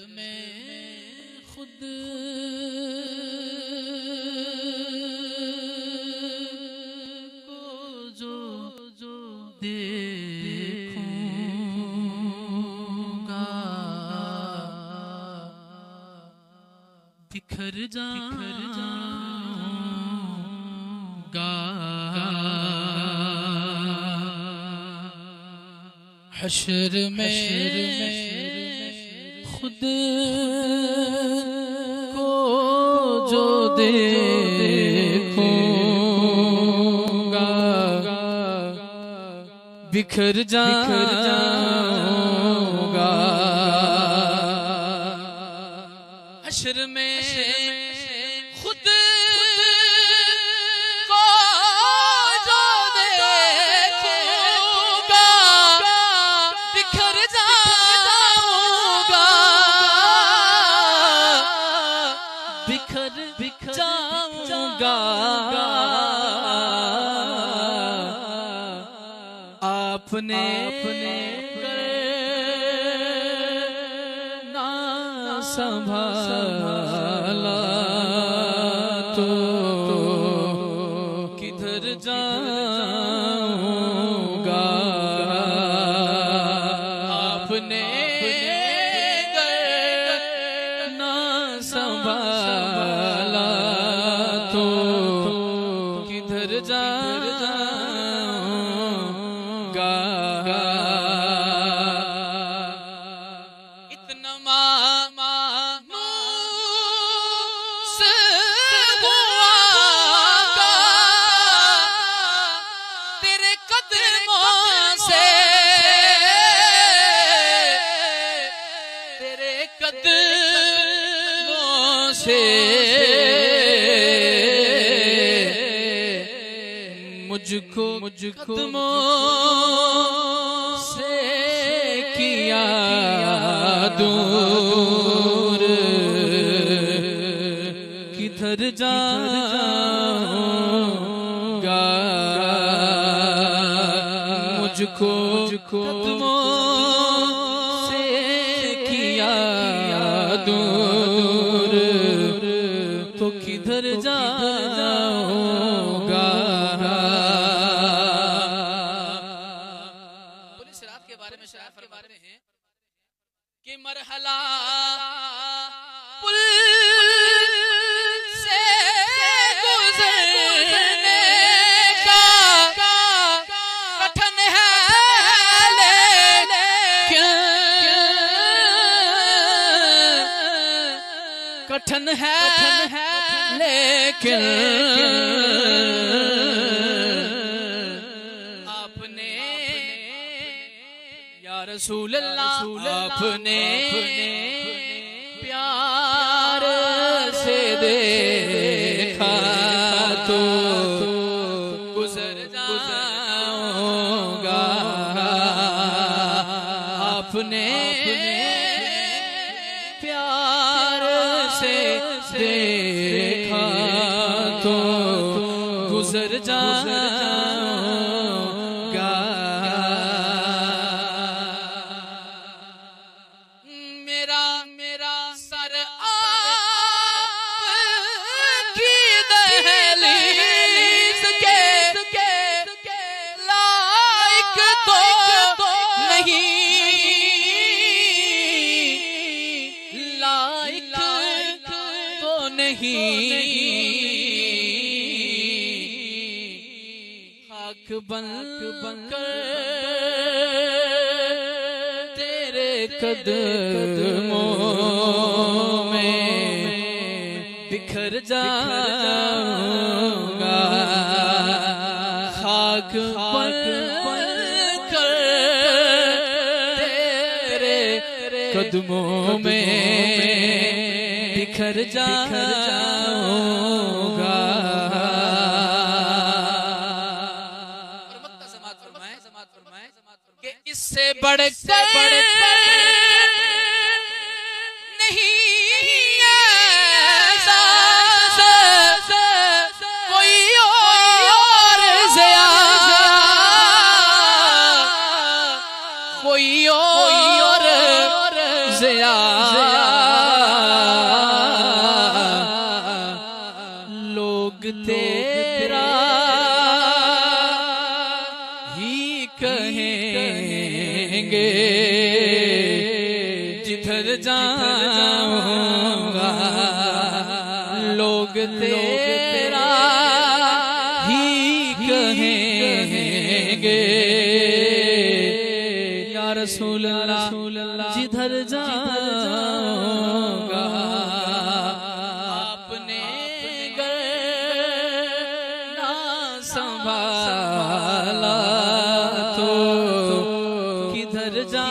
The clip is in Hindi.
में खुद को जो देखूंगा बिखर जाऊंगा। हश्र में खुद को जो देखूंगा बिखर जाऊंगा। हश्र में खुद को जो देखूंगा बिखर जाऊंगा। बिखर जाऊंगा। आपने ना संभाला तो किधर जाऊंगा। आपने ना संभाला तो किधर जाऊंगा। इतना मायूस हुआ तेरे कदमों से, तेरे कदमों से मुझको कदमों से किया दूर किधर जाऊंगा। मुझको कदमों से किया दूर तो किधर जाऊंगा। शराब के बारे में है कि मरहला पुल से गुजरने का कठिन है लेकिन कठिन है लेकिन रसूल अल्लाह आपने प्यार से देखा तो गुजर जाऊंगा। आपने प्यार से देखा तो गुजर जाऊंगा। खाक बन तेरे कदमों में बिखर जाऊंगा। खाक बन तेरे कदमों में बिखर जाऊंगा। कि इससे बढ़कर नहीं ऐसा कोई और ज़िया, कोई और ज़िया लोग तेरा ही कहेंगे जिधर जाऊंगा, लोग तेरा ही कहेंगे या रसूल अल्लाह जिधर जाऊंगा। आपने गर ना संभाला तो किधर जा